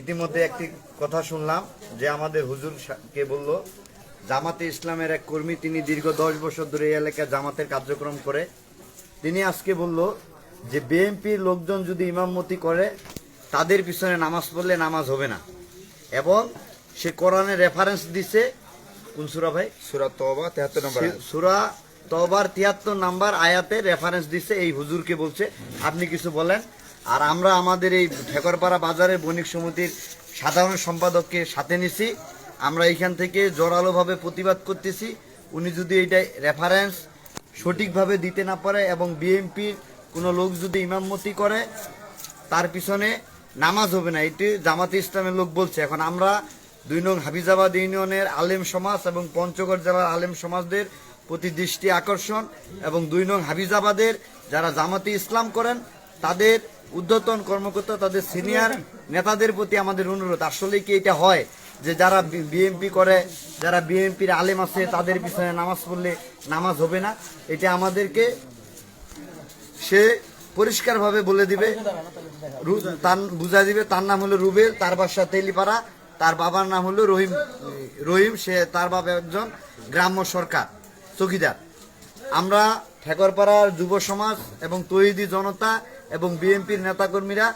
ইতিমধ্যে একটি কথা শুনলাম যে আমাদের হুজুর কে বলল জামাতে ইসলামের এক কর্মী, তিনি দীর্ঘ 10 বছর ধরে এই এলাকায় জামাতের কার্যক্রম করে। তিনি আজকে বলল যে বিএনপির লোকজন যদি ইমামতি করে তাদের পিছনে নামাজ পড়লে নামাজ হবে না, এবং সে কোরআনের রেফারেন্স দিছে। কোন সূরা ভাই? সূরা তওবা 73 নম্বর সূরা তওবার 73 নম্বর আয়াতে রেফারেন্স দিছে, এই হুজুরকে বলছে। আপনি কিছু বলেন। আর আমরা আমাদের এই ঠেকরপাড়া বাজারের বণিক সমিতির সাধারণ সম্পাদককে সাথে নিছি। আমরা এইখান থেকে জোরালোভাবে প্রতিবাদ করতেছি। উনি যদি এইটা রেফারেন্স সঠিকভাবে দিতে না পারে এবং বিএনপির কোনো লোক যদি ইমামতি করে তার পিছনে নামাজ হবে না, এটি জামাতে ইসলামের লোক বলছে। এখন আমরা 2 নং হাফিজাবাদ ইউনিয়নের আলেম সমাজ এবং পঞ্চগড় জেলার আলেম সমাজদের প্রতি দৃষ্টি আকর্ষণ এবং 2 নং হাফিজাবাদের যারা জামাতে ইসলাম করেন তাদের ঊর্ধ্বতন কর্মকর্তা, তাদের সিনিয়র নেতাদের প্রতি আমাদের অনুরোধ, আসলে কি এটা হয় যে যারা বিএনপি করে, যারা বিএনপির আলেম আছে তাদের পিছনে নামাজ পড়লে নামাজ হবে না? এটা আমাদেরকে সে পরিষ্কারভাবে বলে দিবে, বুঝাই দিবে। তার নাম হলো রুবেল, তার বাসা তেলিপাড়া, তার বাবার নাম হলো রহিম, সে তার বাবা একজন গ্রাম্য সরকার চৌকিদার। আমরা ঠেকরপাড়ার যুব সমাজ এবং তৌহিদি জনতা এবং বিএনপির নেতাকর্মীরা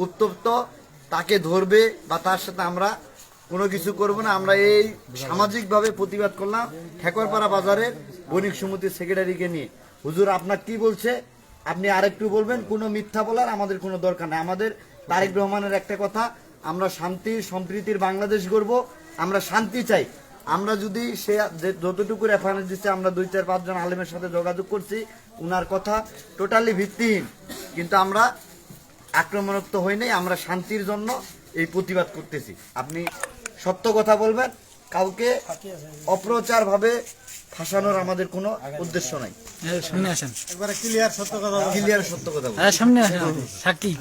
উত্তপ্ত, তাকে ধরবে বা তার সাথে আমরা কোনো কিছু করব না। আমরা এই সামাজিকভাবে প্রতিবাদ করলাম ঠেকরপাড়া বাজারের বণিক সমিতির সেক্রেটারিকে নিয়ে। হুজুর আপনার কি বলছে আপনি আরেকটু বলবেন। কোনো মিথ্যা বলার আমাদের কোনো দরকার নেই। আমাদের তারেক রহমানের একটা কথা, আমরা শান্তি সম্প্রীতির বাংলাদেশ গড়ব, আমরা শান্তি চাই। আমরা যদি সে যতটুকু রেফারেন্স দিচ্ছে, আমরা 2-4-5 জন আলেমের সাথে যোগাযোগ করছি, উনার কথা টোটালি ভিত্তিহীন, কিন্তু আমরা আক্রমণাত্মক হই নাই। আমরা শান্তির জন্য এই প্রতিবাদ করতেছি। আপনি সত্য কথা বলবেন, কাউকে অপ্রচার ভাবে ফাঁসানোর আমাদের কোনো উদ্দেশ্য নাই। সামনে আসেন, একবারে ক্লিয়ার সত্য কথা, ক্লিয়ার সত্য কথা বলুন। সামনে আসেন সাক্ষী।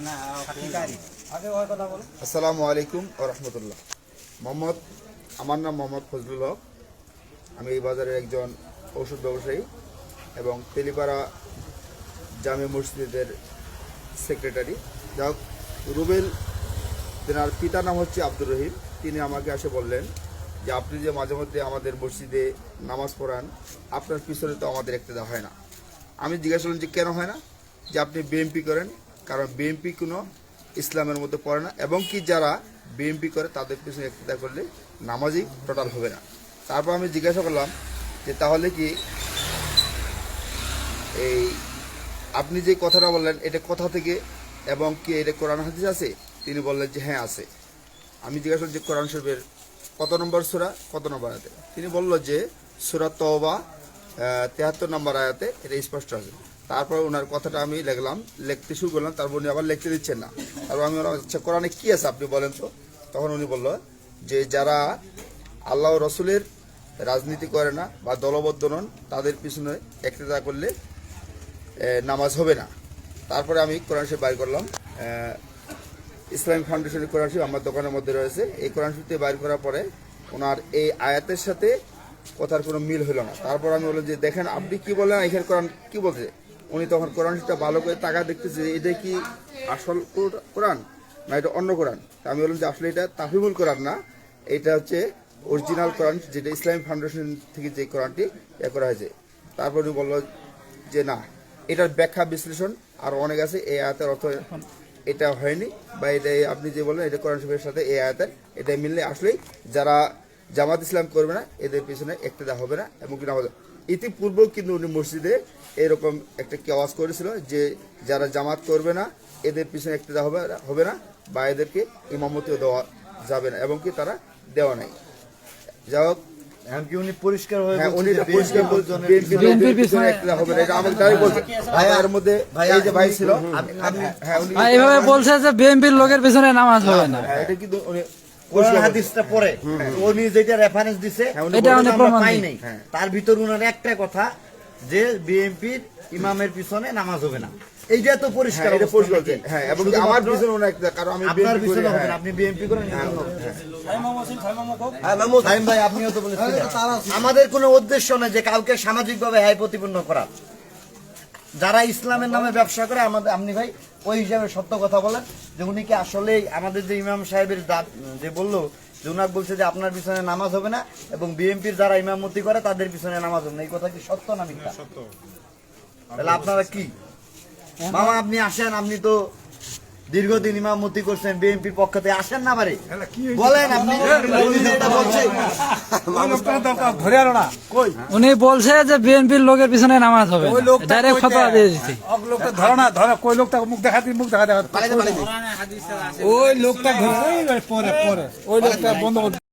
আসসালামু আলাইকুম ওয়া রাহমাতুল্লাহ। আমার নাম মোহাম্মদ ফজলুল হক। আমি এই বাজারের একজন ঔষধ ব্যবসায়ী এবং তেলিপাড়া জামে মসজিদের সেক্রেটারি। যাই হোক, রুবেল, তেনার পিতার নাম হচ্ছে আব্দুর রহিম। তিনি আমাকে এসে বললেন যে আপনি যে মাঝে মধ্যে আমাদের মসজিদে নামাজ পড়ান, আপনার পিছনে তো আমাদের ইক্তেদা হয় না। আমি জিজ্ঞাসা করলাম যে কেন হয় না? যে আপনি বিএনপি করেন, কারণ বিএনপি কোনো ইসলামের মধ্যে পড়ে না, এবং কি যারা বিএনপি করে তাদের পিছনে ইক্তেদা করলে নামাজই টোটাল হবে না। তারপর আমি জিজ্ঞাসা করলাম যে তাহলে কি এই আপনি যে কথাটা বললেন এটা কোথা থেকে, এবং কি এটা কোরআন হাদিস আছে? তিনি বললেন যে হ্যাঁ আছে। আমি জিজ্ঞাসা করলাম যে কোরআন শরীফের কত নম্বর সূরা, কত নম্বর আয়াতে? তিনি বলল যে সূরা তওবা 73 নম্বর আয়াতে এটা স্পষ্ট আছে। তারপর ওনার কথাটা আমি লিখতে শুরু করলাম। তারপর উনি আবার লিখতে দিচ্ছেন না। তারপর আমি বললাম আচ্ছা কোরআনে কি আছে আপনি বলেন তো। তখন উনি বলল যে যারা আল্লাহ রসুলের রাজনীতি করে না বা দলবদ্ধ নন তাদের পিছনে ইক্তেদা করলে নামাজ হবে না। তারপরে আমি কোরআন শরীফ বাইর করলাম, ইসলামিক ফাউন্ডেশনের কোরআন শরীফ আমার দোকানের মধ্যে রয়েছে। এই কোরআন শরীফটি বাইর করার পরে ওনার এই আয়াতের সাথে কথার কোনো মিল হলো না। তারপর আমি বললাম যে দেখেন আপনি কি বললেন, এখানে কোরআন কি বলছে? উনি তখন কোরআন শরীফটা ভালো করে তাকা দেখতেছে, এটা কি আসল কোরআন না এটা অন্য কোরআন? আমি বললাম যে আসলে এটা তাফহিমুল কোরআন না, এটা হচ্ছে অরিজিনাল কোরআন, যেটা ইসলামিক ফাউন্ডেশন থেকে যে কোরআনটি করা হয়েছে। তারপর উনি বলল যে না, এটার ব্যাখ্যা বিশ্লেষণ আর অনেক আছে, এই আয়াতের অর্থ এটা হয়নি, বা এটা আপনি যে বলেন এটা কোরআন শরীফের সাথে এই আয়াতের এটা মিললে আসলেই যারা জামাত ইসলাম করবে না এদের পিছনে ইক্তেদা হবে না। এবং কিনা ইতিপূর্বেও কিন্তু উনি মসজিদে এরকম একটা কি আওয়াজ করেছিল যে যারা জামাত করবে না এদের পিছনে ইক্তেদা হবে না বা এদেরকে ইমামতিও দেওয়া যাবে না, এবং কি তারা দেওয়া নাই। যাই হোক, এমনকি উনি পরিষ্কার হয়ে উনি পরিষ্কার বিএনপির পিছনে ইক্তেদা হবে না, এটা আমাকে ডাইরেক্ট বলছে। ভাই এর মধ্যে এই যে ভাই ছিল, হ্যাঁ উনি এইভাবে বলছে যে বিএনপির লোকের পিছনে নামাজ হবে না। এটা কিন্তু উনি কোরআন হাদিসটা পড়ে উনি যেটা রেফারেন্স দিছে এটা অনেক প্রমাণ পাই নাই। তার ভিতর উনার একটা কথা যে বিএনপির ইমামের পিছনে নামাজ হবে না, এইটা তো পরিষ্কার। এটা পরিষ্কার, হ্যাঁ, এবং আমার পিছনে ওনা একটা, কারণ আমি আপনার বিএনপি পিছনে করি। হবে না, আপনি বিএনপি করেন। সাইম ভাই আপনিও তো বলেছেন আমাদের কোনো উদ্দেশ্য না যে কাউকে সামাজিকভাবে হাই প্রতিপন্ন করা। যারা ইসলামের নামে ব্যবসা করে আমাদের, আপনি ভাই ওই হিসাবে সত্য কথা বলেন যে উনি কি আসলে আমাদের যে ইমাম সাহেবের যে বললো যে উনার বলছে যে আপনার পিছনে নামাজ হবে না এবং বিএনপির যারা ইমামতি করে তাদের পিছনে নামাজ হবে না, এই কথা কি সত্য না মিথ্যা? তাহলে আপনারা কি মামা আপনি আসেন, আপনি তো দীর্ঘদিন ইমামতি করছেন বিএনপির পক্ষ থেকে, আসেন না পারে বলেন আপনি এটা বলছে উনি বলছে যে বিএনপির লোকের পিছনে নামাজ হবে না, ডাইরেক্ট ফতোয়া দিয়ে দিচ্ছে। লোকটা ধরো না, ধরো কই লোকটা মুখ দেখা পালাইতে পালাইতে ওই লোকটা ধরে পরে ওই লোকটা বন্ধ